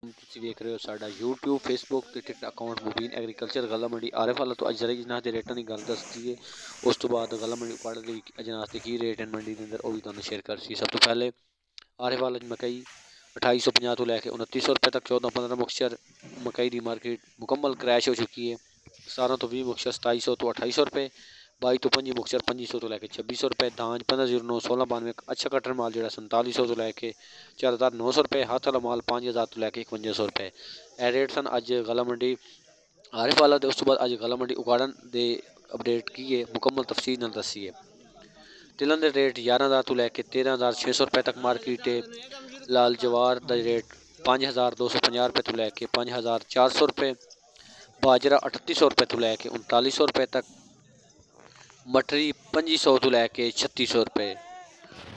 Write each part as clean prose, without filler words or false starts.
ਤੁਸੀਂ ਵੇਖ ਰਹੇ ਹੋ ਸਾਡਾ YouTube Facebook ਤੇ TikTok ਅਕਾਊਂਟ ਮੁਬੀਨ ਐਗਰੀਕਲਚਰ ਗਲਾ ਮੰਡੀ ਆਰਿਫ ਵਾਲਾ ਤੋਂ ਅਜਰਈ ਅਜਨਾਸ ਦੇ ਰੇਟਾਂ ਦੀ ਗੱਲ ਦੱਸਦੀ ਹੈ। ਉਸ ਤੋਂ ਬਾਅਦ ਗਲਾ ਮੰਡੀ ਉਕਾੜਾ ਦੇ ਅਜਨਾਸ ਦੇ ਕੀ ਰੇਟ ਹਨ ਮੰਡੀ ਦੇ ਅੰਦਰ ਉਹ ਵੀ ਤੁਹਾਨੂੰ ਸ਼ੇਅਰ ਕਰ ਸੀ। ਸਭ ਤੋਂ ਪਹਿਲੇ ਆਰਿਫ ਵਾਲਾ ਮਕਈ 2850 ਤੋਂ ਲੈ ਕੇ 2900 रुपये तक 14-15 ਮੁਕਤਸਰ मकई की मार्केट मुकम्मल क्रैश हो चुकी है। 17 तो 20 मुकतसर 2700 तो 2800 रुपये, 22 तो 25 मुकतसर 2500 तो लैके 2600 रुपये, धांज 1509 1692 अच्छा कटर माल जो 4700 तो लैके 4900 रुपये, हाथ वाला माल 5000 तो लैके 5100 रुपये। ए रेट सन अज गला मंडी आरिफ वाला। उस तो बाद अज गला मंडी उकाड़न दे अपडेट की है मुकम्मल तफसील नाल दसी है। तिलन के रेट 11000 तो लैके 13600 रुपये तक मार्केट है। लाल जवार का रेट 5250 रुपये तो लैके 5400 रुपये, बाजरा 3800 रुपये तो लैके 3900 रुपये तक, मटरी 2500 तो लैके 3600 रुपये।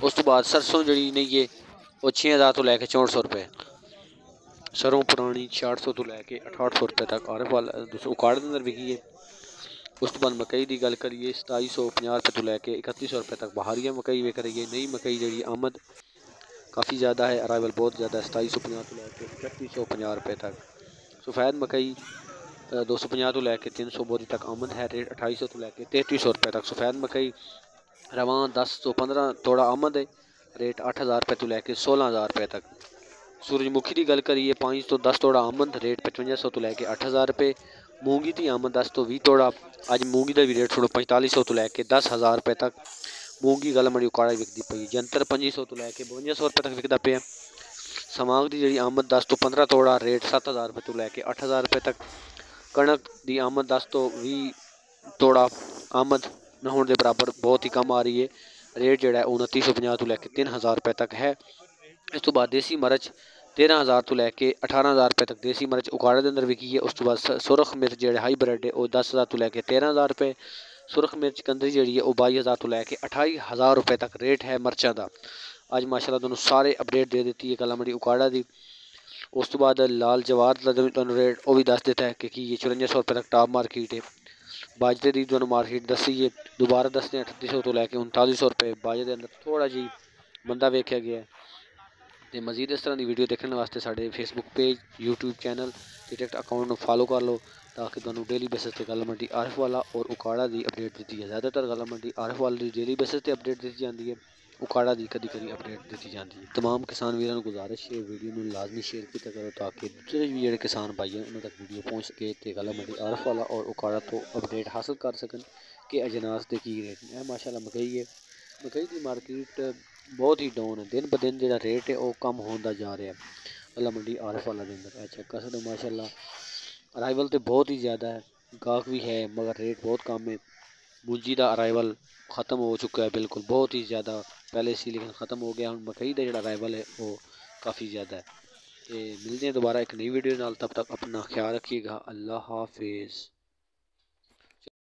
उस तो बाद सरसों जी नहीं है वो 6000 तो लैके 6400 रुपये, सरों पुरानी 600 तो लैके 6800 रुपये तक आरिफ वाला उकाड़ के अंदर बिकी है। उस तो बाद मकई की गल करिए 2750 रुपये तो लैके 3100 रुपये तक बहारिया मकई विक रही है। नई मकई जी आमद काफ़ी ज़्यादा है, अराइवल बहुत ज़्यादा है। 2750 तो लैके 3150 रुपये तक। सफ़ेद मकई 250 तो लैके 300 बोरी तक आमद है। रेट 2800 तो लैके 3300 रुपये तक। सफ़ेद मकई रवान 10 तो 15 थोड़ा आमद है। रेट 8000 रुपये तो लैके 16000 रुपये तक। सूरजमुखी की गल करिए 5 तो 10 तोड़ा आमद, रेट 5500 तो लैके 8000 रुपये। मूंगी की आमद 10 तो 20 तोड़ा, अज मूंगी का भी रेट सुनो 4500 तो लैके 10000 रुपये तक। मूंगी गल मंडी उकाड़ा विकती पई। जंतर 2500 तो लैके 5200 रुपये तक विकता पे। समाग की जी आमद 10 तो 15 तोड़ा, रेट 7000 रुपये तो लैके 8000 रुपये तक। कणक की आमद 10 तो 20 तोड़ा आमद न होने के बराबर बहुत ही कम आ रही है। रेट जोड़ा 2950 तो लैके 3000 रुपये तक है। इस तो बाद देसी मिर्च 13000 तो लैके 18000 रुपये तक देसी मिर्च उकाड़े के अंदर विकी है। उस तो बाद सुरख मिर्च जो हाईब्रिड है वो 10000 तो लैके 13000 रुपये। सुरख मिर्च कंदरी जी है वो 22000 तो लैके 28000 रुपये तक रेट है मिर्चा का। अज माशाल्लाह तुहानू सारे अपडेट दे दी है गला मंडी उकाड़ा की। उस तो बाद लाल जवार का रेट वो भी दस देता है कि 5400 रुपये तक टॉप मार्केट है। बाजरे की तुहानू मार्केट दसी है, दोबारा दसते 3800 तो लैके 3900 रुपये। बाजरे के अंदर थोड़ा जी मंदा वेख्या गया है। तो मजीद इस तरह की वीडियो देखने वास्ते साढ़े Facebook page YouTube channel TikTok account में फॉलो कर लो ताकि तुहानू डेली बेसिस पर गला मंडी आरिफ वाला और उकाड़ा की अपडेट दी है। ज़्यादातर गला मंडी आरिफ वाले की डेली बेसिस पर अपडेट दी जाती है, उकाड़ा की कभी कभी अपडेट दी जाती है। तमाम किसान वीरों को गुजारिश है वीडियो में लाजमी शेयर किया करो ताकि दूसरे भी जो किसान भाई हैं उन्होंने तक वीडियो पहुँच सके तो गला मंडी आरिफ वाला और उकाड़ा तो अपडेट हासिल कर सकन कि अजनास के की रेट है। माशाल्लाह मकई है, मकई की मार्केट बहुत ही डाउन है। दिन ब दिन जो रेट है वो कम होता जा रहा है गला मंडी आरिफ वाला के अंदर। अच्छा कसर माशाल्लाह अराइवल तो बहुत ही ज़्यादा है, गाहक भी है मगर रेट बहुत कम है। मुंजी का अराइवल ख़त्म हो चुका है बिल्कुल, बहुत ही ज़्यादा पहले सी लेकिन ख़त्म हो गया। हम मकई का जो अराइवल है वो काफ़ी ज़्यादा है। तो मिलते हैं दोबारा एक नई वीडियो नाल, तब तक अपना ख्याल रखिएगा। अल्लाह हाफिज़।